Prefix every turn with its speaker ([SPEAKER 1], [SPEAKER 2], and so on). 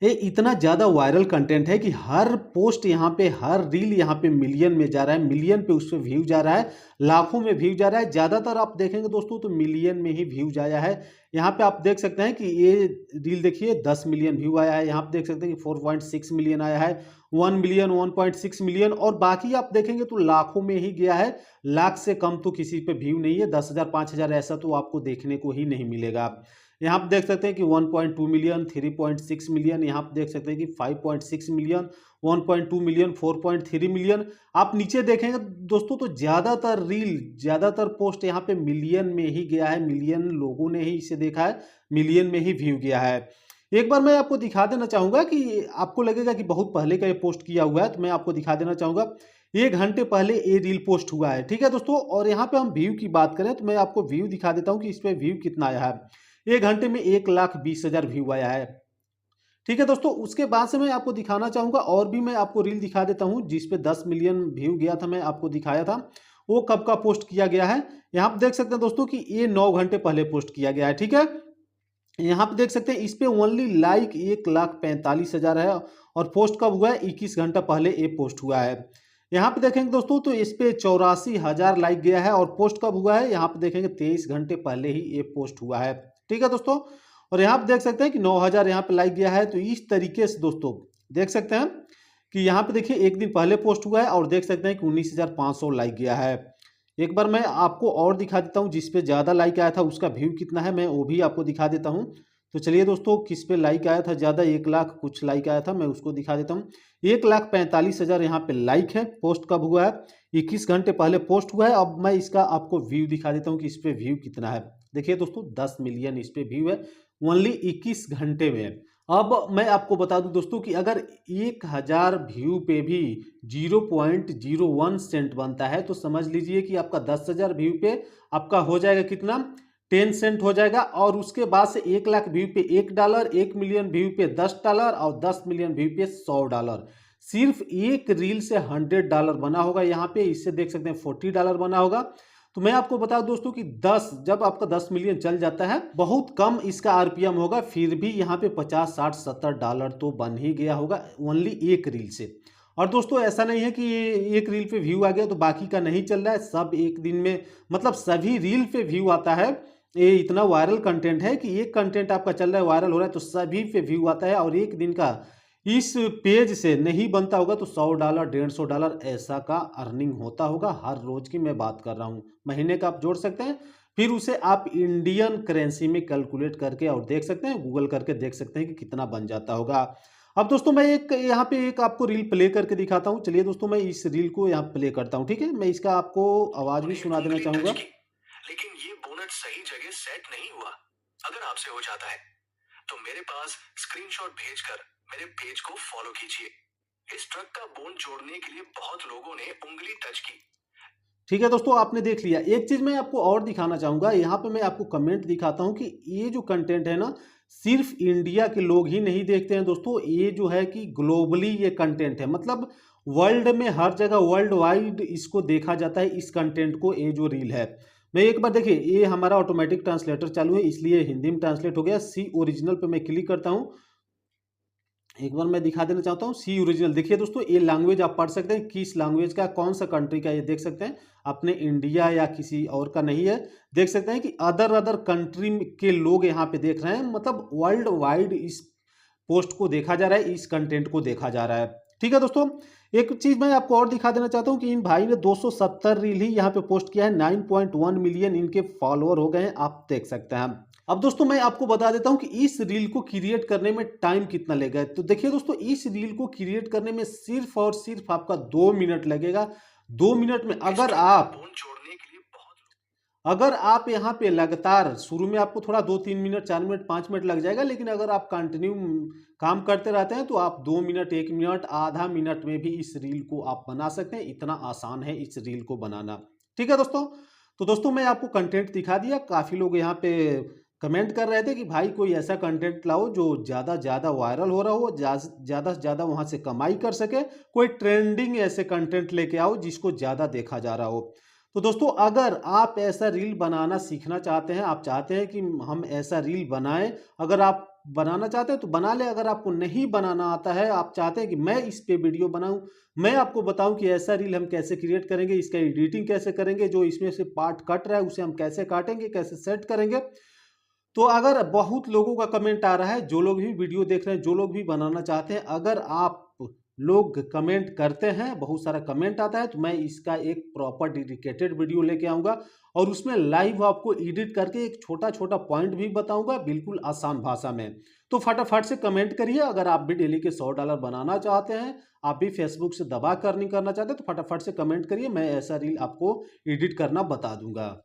[SPEAKER 1] ये इतना ज़्यादा वायरल कंटेंट है कि हर पोस्ट यहाँ पे, हर रील यहाँ पे मिलियन में जा रहा है, मिलियन पे उस पे व्यू जा रहा है, लाखों में व्यू जा रहा है। ज़्यादातर आप देखेंगे दोस्तों तो मिलियन में ही व्यूज आया है। यहाँ पे आप देख सकते हैं कि ये रील देखिए 10 मिलियन व्यू आया है। यहाँ पे देख सकते हैं कि 4.6 मिलियन आया है, 1 मिलियन, 1.6 मिलियन, और बाकी आप देखेंगे तो लाखों में ही गया है। लाख से कम तो किसी पे व्यू नहीं है। 10,000, 5,000 ऐसा तो आपको देखने को ही नहीं मिलेगा। यहाँ पे देख सकते हैं कि 1.2 मिलियन, 3.6 मिलियन, यहाँ पे देख सकते हैं कि 5.6 मिलियन, 1.2 मिलियन, 4.3 मिलियन। आप नीचे देखेंगे दोस्तों तो ज़्यादातर रील, ज़्यादातर पोस्ट यहाँ पे मिलियन में ही गया है, मिलियन लोगों ने ही इसे देखा है, मिलियन में ही व्यू गया है। एक बार मैं आपको दिखा देना चाहूँगा कि आपको लगेगा कि बहुत पहले का ये पोस्ट किया हुआ है, तो मैं आपको दिखा देना चाहूँगा। 1 घंटे पहले ये रील पोस्ट हुआ है, ठीक है दोस्तों। और यहाँ पे हम व्यू की बात करें तो मैं आपको व्यू दिखा देता हूँ कि इस पर व्यू कितना आया है। 1 घंटे में 1,20,000 व्यू आया है, ठीक है दोस्तों। उसके बाद से मैं आपको दिखाना चाहूँगा, और भी मैं आपको रील दिखा देता हूँ जिस पे 10 मिलियन व्यू गया था, मैं आपको दिखाया था। वो कब का पोस्ट किया गया है, यहाँ पे देख सकते हैं दोस्तों कि ये 9 घंटे पहले पोस्ट किया गया है, ठीक है। यहाँ पे देख सकते हैं इस पे ओनली लाइक 1,45,000 है, और पोस्ट कब हुआ है, 21 घंटा पहले ये पोस्ट हुआ है। यहाँ पे देखेंगे दोस्तों तो इस पे 84,000 लाइक गया है, और पोस्ट कब हुआ है, यहाँ पे देखेंगे 23 घंटे पहले ही ये पोस्ट हुआ है, ठीक है दोस्तों। और यहाँ पे देख सकते हैं कि 9,000 यहाँ पे लाइक गया है। तो इस तरीके से दोस्तों देख सकते हैं कि यहाँ पे देखिए एक दिन पहले पोस्ट हुआ है, और देख सकते हैं कि 19,500 लाइक गया है। एक बार मैं आपको और दिखा देता हूँ जिस पे ज़्यादा लाइक आया था उसका व्यू कितना है, मैं वो भी आपको दिखा देता हूँ। तो चलिए दोस्तों, किस पे लाइक आया था ज़्यादा, 1,00,000 कुछ लाइक आया था, मैं उसको दिखा देता हूँ। 1,45,000 यहाँ पे लाइक है। पोस्ट कब हुआ है, 21 घंटे पहले पोस्ट हुआ है। अब मैं इसका आपको व्यू दिखा देता हूँ कि इस पे व्यू कितना है। देखिए दोस्तों 10 मिलियन इस पे व्यू है, ओनली 21 घंटे में। अब मैं आपको बता दूं दोस्तों कि अगर 1,000 व्यू पे भी 0.01 सेंट बनता है, तो समझ लीजिए कि आपका 10,000 व्यू पे आपका हो जाएगा कितना, 10 सेंट हो जाएगा। और उसके बाद से 1,00,000 व्यू पे $1, 1 मिलियन व्यू पे $10, और 10 मिलियन व्यू पे $100। सिर्फ एक रील से $100 बना होगा यहाँ पे, इससे देख सकते हैं $40 बना होगा। तो मैं आपको बता दूं दोस्तों कि 10, जब आपका 10 मिलियन चल जाता है, बहुत कम इसका आरपीएम होगा, फिर भी यहाँ पे 50, 60, $70 तो बन ही गया होगा ओनली एक रील से। और दोस्तों ऐसा नहीं है कि एक रील पे व्यू आ गया तो बाकी का नहीं चल रहा है, सब एक दिन में, मतलब सभी रील पे व्यू आता है। ये इतना वायरल कंटेंट है कि एक कंटेंट आपका चल रहा है, वायरल हो रहा है, तो सभी पे व्यू आता है। और एक दिन का इस पेज से नहीं बनता होगा तो $100, $150 ऐसा का अर्निंग होता होगा हर रोज की मैं बात कर रहा हूँ। महीने का आप जोड़ सकते हैं, फिर उसे आप इंडियन करेंसी में कैलकुलेट करके और देख सकते हैं, गूगल करके देख सकते हैं कि कितना बन जाता होगा। अब दोस्तों मैं एक यहाँ पे एक आपको रील प्ले करके दिखाता हूँ। चलिए दोस्तों मैं इस रील को यहाँ प्ले करता हूँ, ठीक है। मैं इसका आपको आवाज भी सुना देना चाहूंगा।
[SPEAKER 2] लेकिन ये बोनट सही जगह सेट नहीं हुआ। अगर आपसे हो जाता है तो मेरे पास स्क्रीनशॉट भेजकर मेरे पेज को फॉलो कीजिए। इस ट्रक का बोन जोड़ने के लिए बहुत लोगों ने उंगली टच की।
[SPEAKER 1] ठीक है दोस्तों, आपने देख लिया। एक चीज मैं आपको और दिखाना चाहूंगा, यहाँ पे मैं आपको कमेंट दिखाता हूँ कि ये जो कंटेंट है ना, सिर्फ इंडिया के लोग ही नहीं देखते हैं दोस्तों, ये जो है कि ग्लोबली ये कंटेंट है, मतलब वर्ल्ड में हर जगह, वर्ल्ड वाइड इसको देखा जाता है, इस कंटेंट को। ये जो रील है, मैं एक बार देखिए, ये हमारा ऑटोमेटिक ट्रांसलेटर चालू है इसलिए हिंदी में ट्रांसलेट हो गया। सी ओरिजिनल पे मैं क्लिक करता हूँ। एक बार मैं दिखा देना चाहता हूँ सी ओरिजिनल। देखिए दोस्तों ये लैंग्वेज आप पढ़ सकते हैं, किस लैंग्वेज का, कौन सा कंट्री का, ये देख सकते हैं, अपने इंडिया या किसी और का नहीं है। देख सकते हैं कि अदर अदर कंट्री के लोग यहाँ पे देख रहे हैं, मतलब वर्ल्ड वाइड इस पोस्ट को देखा जा रहा है, इस कंटेंट को देखा जा रहा है, ठीक है दोस्तों। एक चीज मैं आपको और दिखा देना चाहता हूँ कि इन भाई ने 270 रील ही यहाँ पे पोस्ट किया है, 9.1 मिलियन इनके फॉलोअर हो गए हैं, आप देख सकते हैं। अब दोस्तों मैं आपको बता देता हूं कि इस रील को क्रिएट करने में टाइम कितना लगेगा। तो देखिए दोस्तों, इस रील को क्रिएट करने में सिर्फ और सिर्फ आपका 2 मिनट लगेगा। 2 मिनट में अगर आप यहाँ पे लगातार, शुरू में आपको थोड़ा 2-3 मिनट, 4 मिनट, 5 मिनट लग जाएगा, लेकिन अगर आप कंटिन्यू काम करते रहते हैं तो आप 2 मिनट, 1 मिनट, आधा मिनट में भी इस रील को आप बना सकते हैं। इतना आसान है इस रील को बनाना, ठीक है दोस्तों। तो दोस्तों मैं आपको कंटेंट दिखा दिया। काफ़ी लोग यहाँ पे कमेंट कर रहे थे कि भाई कोई ऐसा कंटेंट लाओ जो ज़्यादा से ज़्यादा वायरल हो रहा हो, ज़्यादा से ज़्यादा वहाँ से कमाई कर सके, कोई ट्रेंडिंग ऐसे कंटेंट लेके आओ जिसको ज़्यादा देखा जा रहा हो। तो दोस्तों अगर आप ऐसा रील बनाना सीखना चाहते हैं, आप चाहते हैं कि हम ऐसा रील बनाएं, अगर आप बनाना चाहते हैं तो बना ले, अगर आपको नहीं बनाना आता है, आप चाहते हैं कि मैं इस पे वीडियो बनाऊं, मैं आपको बताऊं कि ऐसा रील हम कैसे क्रिएट करेंगे, इसका एडिटिंग कैसे करेंगे, जो इसमें से पार्ट कट रहा है उसे हम कैसे काटेंगे, कैसे सेट करेंगे। तो अगर बहुत लोगों का कमेंट आ रहा है, जो लोग भी वीडियो देख रहे हैं, जो लोग भी बनाना चाहते हैं, अगर आप लोग कमेंट करते हैं, बहुत सारा कमेंट आता है, तो मैं इसका एक प्रॉपर डेडिकेटेड वीडियो लेके आऊंगा और उसमें लाइव आपको एडिट करके एक छोटा छोटा पॉइंट भी बताऊंगा बिल्कुल आसान भाषा में। तो फटाफट से कमेंट करिए। अगर आप भी डेली के $100 बनाना चाहते हैं, आप भी फेसबुक से दबा कर नहीं करना चाहते, तो फटाफट से कमेंट करिए, मैं ऐसा रील आपको एडिट करना बता दूंगा।